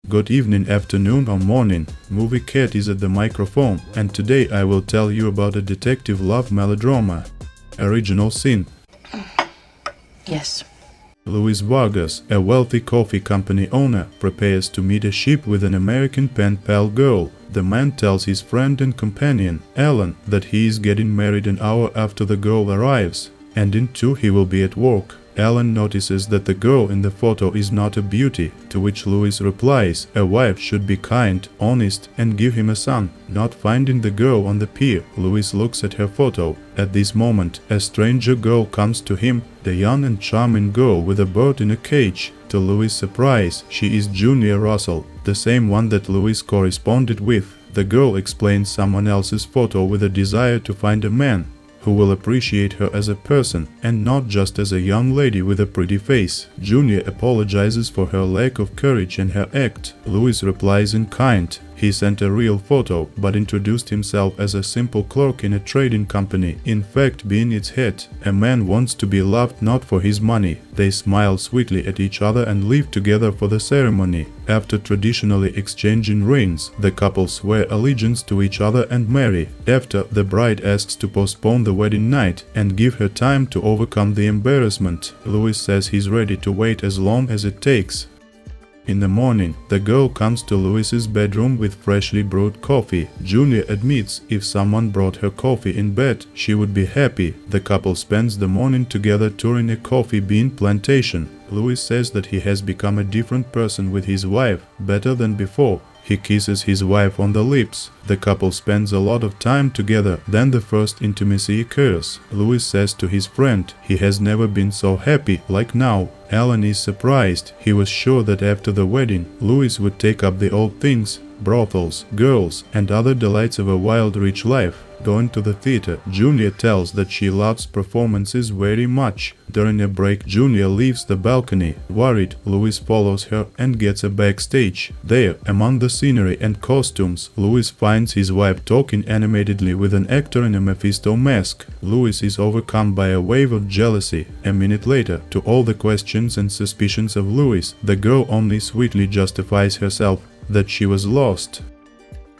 Good evening, afternoon or morning. Movie Cat is at the microphone, and today I will tell you about a detective love melodrama. Original scene. Yes. Luis Vargas, a wealthy coffee company owner, prepares to meet a ship with an American pen pal girl. The man tells his friend and companion, Ellen, that he is getting married an hour after the girl arrives, and in 2 he will be at work. Ellen notices that the girl in the photo is not a beauty, to which Luis replies, a wife should be kind, honest, and give him a son. Not finding the girl on the pier, Luis looks at her photo. At this moment, a stranger girl comes to him, the young and charming girl with a bird in a cage. To Luis' surprise, she is Julia Russell, the same one that Luis corresponded with. The girl explains someone else's photo with a desire to find a man who will appreciate her as a person and not just as a young lady with a pretty face. Julia apologizes for her lack of courage and her act. Luis replies in kind. He sent a real photo, but introduced himself as a simple clerk in a trading company, in fact being its head. A man wants to be loved not for his money. They smile sweetly at each other and leave together for the ceremony. After traditionally exchanging rings, the couple swear allegiance to each other and marry. After, the bride asks to postpone the wedding night and give her time to overcome the embarrassment. Luis says he's ready to wait as long as it takes. In the morning, the girl comes to Luis's bedroom with freshly brewed coffee. Julia admits if someone brought her coffee in bed, she would be happy. The couple spends the morning together touring a coffee bean plantation. Luis says that he has become a different person with his wife, better than before. He kisses his wife on the lips. The couple spends a lot of time together, then the first intimacy occurs. Luis says to his friend, he has never been so happy like now. Alan is surprised. He was sure that after the wedding, Luis would take up the old things, brothels, girls, and other delights of a wild, rich life. Going to the theater, Julia tells that she loves performances very much. During a break, Julia leaves the balcony. Worried, Luis follows her and gets a backstage. There, among the scenery and costumes, Luis finds his wife talking animatedly with an actor in a Mephisto mask. Luis is overcome by a wave of jealousy. A minute later, to all the questions and suspicions of Luis, the girl only sweetly justifies herself that she was lost.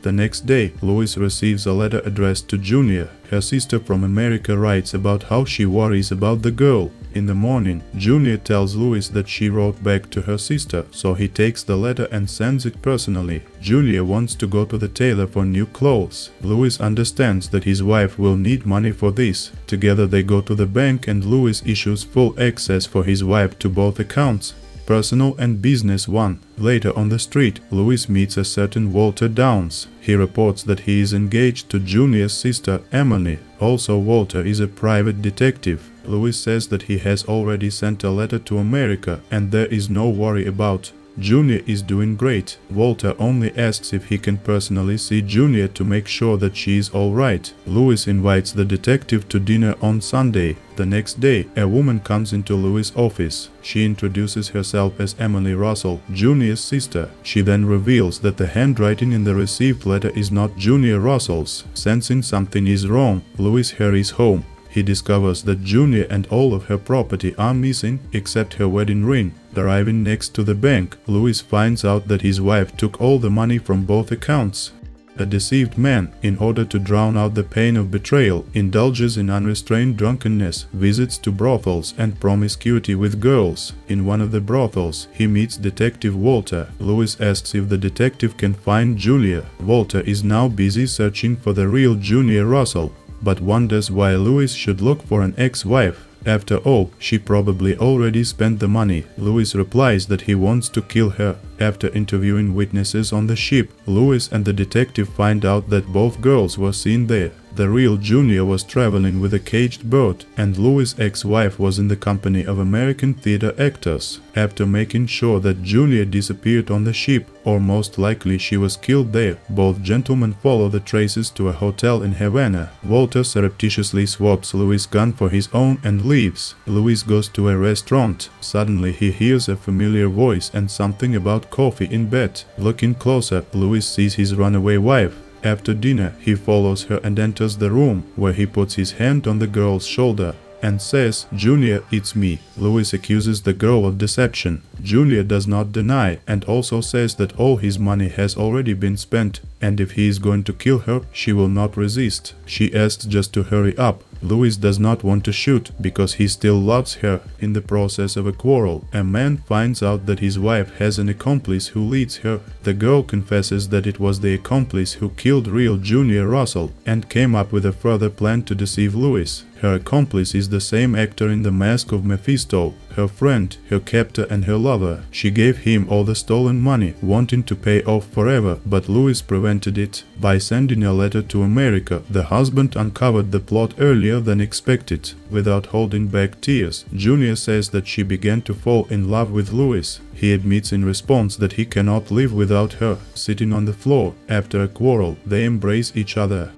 The next day, Luis receives a letter addressed to Julia. Her sister from America writes about how she worries about the girl. In the morning, Julia tells Luis that she wrote back to her sister, so he takes the letter and sends it personally. Julia wants to go to the tailor for new clothes. Luis understands that his wife will need money for this. Together they go to the bank and Luis issues full access for his wife to both accounts, personal and business one. Later on the street, Luis meets a certain Walter Downs. He reports that he is engaged to Julia's sister Emily. Also, Walter is a private detective. Luis says that he has already sent a letter to America and there is no worry about. Julia is doing great. Walter only asks if he can personally see Julia to make sure that she is alright. Luis invites the detective to dinner on Sunday. The next day, a woman comes into Luis' office. She introduces herself as Emily Russell, Julia's sister. She then reveals that the handwriting in the received letter is not Julia Russell's. Sensing something is wrong, Luis hurries home. He discovers that Julia and all of her property are missing except her wedding ring. Arriving next to the bank, Luis finds out that his wife took all the money from both accounts. A deceived man, in order to drown out the pain of betrayal, indulges in unrestrained drunkenness, visits to brothels, and promiscuity with girls. In one of the brothels, he meets Detective Walter. Luis asks if the detective can find Julia. Walter is now busy searching for the real Julia Russell, but wonders why Luis should look for an ex-wife. After all, she probably already spent the money. Luis replies that he wants to kill her. After interviewing witnesses on the ship, Luis and the detective find out that both girls were seen there. The real Julia was traveling with a caged bird, and Luis' ex-wife was in the company of American theater actors. After making sure that Julia disappeared on the ship, or most likely she was killed there, both gentlemen follow the traces to a hotel in Havana. Walter surreptitiously swaps Luis' gun for his own and leaves. Luis goes to a restaurant. Suddenly he hears a familiar voice and something about coffee in bed. Looking closer, Luis sees his runaway wife. After dinner, he follows her and enters the room, where he puts his hand on the girl's shoulder. and says, "Julia, it's me." Louis accuses the girl of deception. Julia does not deny and also says that all his money has already been spent, and if he is going to kill her, she will not resist. She asks just to hurry up. Louis does not want to shoot because he still loves her. In the process of a quarrel, a man finds out that his wife has an accomplice who leads her. The girl confesses that it was the accomplice who killed real Julia Russell and came up with a further plan to deceive Louis. Her accomplice is the same actor in The Mask of Mephisto, her friend, her captor and her lover. She gave him all the stolen money, wanting to pay off forever, but Louis prevented it. By sending a letter to America, the husband uncovered the plot earlier than expected. Without holding back tears, Julia says that she began to fall in love with Louis. He admits in response that he cannot live without her. Sitting on the floor, after a quarrel, they embrace each other.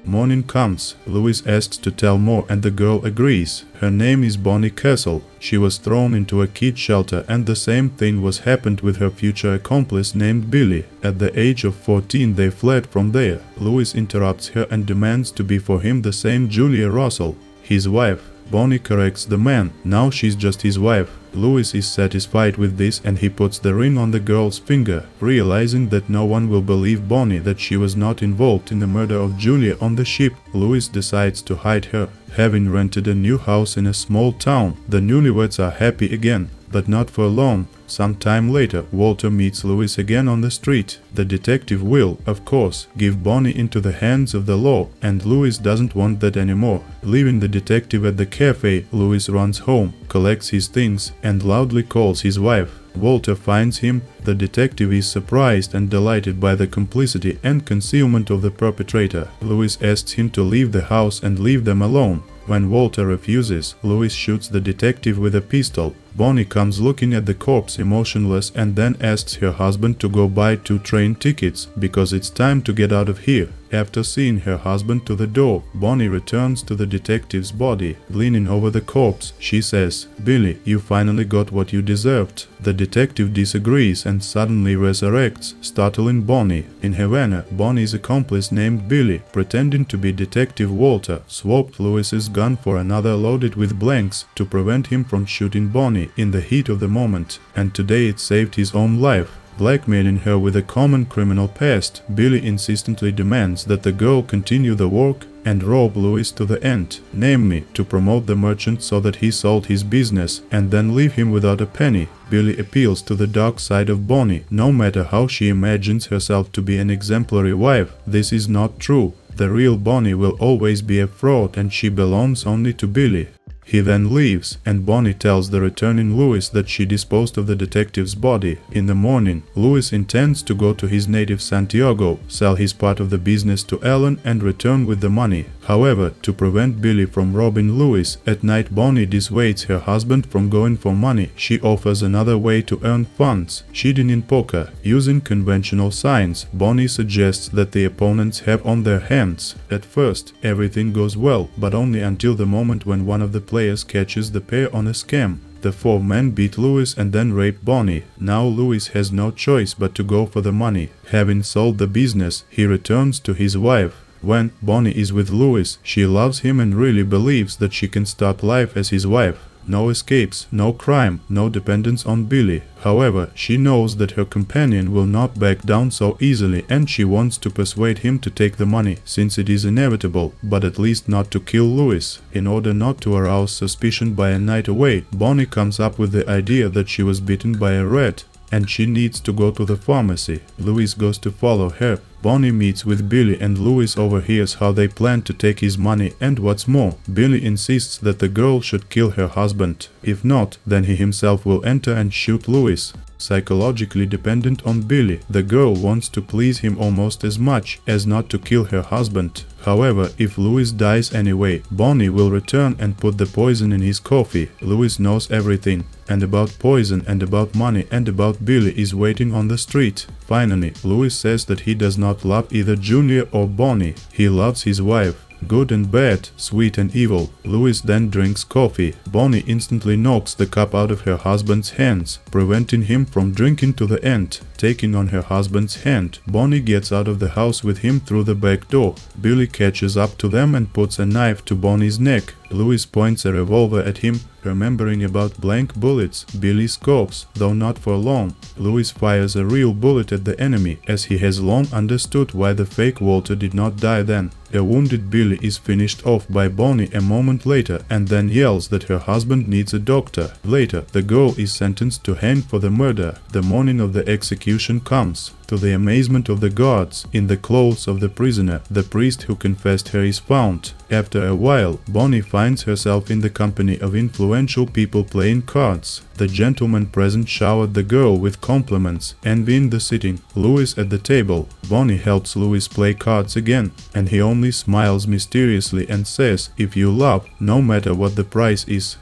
Morning comes. Louis asks to tell more and the girl agrees. Her name is Bonnie Castle. She was thrown into a kid shelter and the same thing was happened with her future accomplice named Billy. At the age of 14 they fled from there. Louis interrupts her and demands to be for him the same Julia Russell, his wife. Bonnie corrects the man. Now she's just his wife. Louis is satisfied with this and he puts the ring on the girl's finger. Realizing that no one will believe Bonnie that she was not involved in the murder of Julia on the ship, Louis decides to hide her. Having rented a new house in a small town, the newlyweds are happy again. But not for long. Some time later, Walter meets Louis again on the street. The detective will, of course, give Bonnie into the hands of the law, and Louis doesn't want that anymore. Leaving the detective at the cafe, Louis runs home, collects his things, and loudly calls his wife. Walter finds him. The detective is surprised and delighted by the complicity and concealment of the perpetrator. Louis asks him to leave the house and leave them alone. When Walter refuses, Louis shoots the detective with a pistol. Bonnie comes looking at the corpse emotionless and then asks her husband to go buy 2 train tickets because it's time to get out of here. After seeing her husband to the door, Bonnie returns to the detective's body. Leaning over the corpse, she says, "Billy, you finally got what you deserved." The detective disagrees and suddenly resurrects, startling Bonnie. In Havana, Bonnie's accomplice named Billy, pretending to be Detective Walter, swapped Louis's gun for another loaded with blanks to prevent him from shooting Bonnie in the heat of the moment, and today it saved his own life. Blackmailing her with a common criminal past, Billy insistently demands that the girl continue the work and rob Louis to the end, namely to promote the merchant so that he sold his business and then leave him without a penny. Billy appeals to the dark side of Bonnie. No matter how she imagines herself to be an exemplary wife, this is not true. The real Bonnie will always be a fraud and she belongs only to Billy. He then leaves, and Bonnie tells the returning Louis that she disposed of the detective's body. In the morning, Louis intends to go to his native Santiago, sell his part of the business to Ellen and return with the money. However, to prevent Billy from robbing Louis, at night Bonnie dissuades her husband from going for money. She offers another way to earn funds, cheating in poker. Using conventional signs, Bonnie suggests that the opponents have on their hands. At first, everything goes well, but only until the moment when one of the players catches the pair on a scam. The 4 men beat Louis and then rape Bonnie. Now Louis has no choice but to go for the money. Having sold the business, he returns to his wife. When Bonnie is with Louis, she loves him and really believes that she can start life as his wife. No escapes, no crime, no dependence on Billy. However, she knows that her companion will not back down so easily and she wants to persuade him to take the money, since it is inevitable, but at least not to kill Louis. In order not to arouse suspicion by a night away, Bonnie comes up with the idea that she was bitten by a rat and she needs to go to the pharmacy. Louis goes to follow her. Bonnie meets with Billy and Louis overhears how they plan to take his money, and what's more, Billy insists that the girl should kill her husband. If not, then he himself will enter and shoot Louis. Psychologically dependent on Billy, the girl wants to please him almost as much as not to kill her husband. However, if Louis dies anyway, Bonnie will return and put the poison in his coffee. Louis knows everything, and about poison and about money and about Billy is waiting on the street. Finally, Louis says that he does not love either Julia or Bonnie. He loves his wife. Good and bad, sweet and evil. Louis then drinks coffee. Bonnie instantly knocks the cup out of her husband's hands, preventing him from drinking to the end. Taking on her husband's hand, Bonnie gets out of the house with him through the back door. Billy catches up to them and puts a knife to Bonnie's neck. Louis points a revolver at him. Remembering about blank bullets, Billy scopes, though not for long. Louis fires a real bullet at the enemy, as he has long understood why the fake Walter did not die then. A wounded Billy is finished off by Bonnie a moment later and then yells that her husband needs a doctor. Later, the girl is sentenced to hang for the murder. The morning of the execution comes. To the amazement of the guards, in the clothes of the prisoner, the priest who confessed her is found. After a while, Bonnie finds herself in the company of influential people playing cards. The gentlemen present showered the girl with compliments, envying the sitting Louis at the table. Bonnie helps Louis play cards again, and he only smiles mysteriously and says, "If you love, no matter what the price is."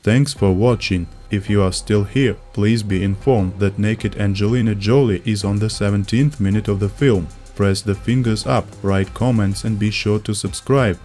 Thanks for watching. If you are still here, please be informed that naked Angelina Jolie is on the 17th minute of the film. Press the fingers up, write comments and be sure to subscribe.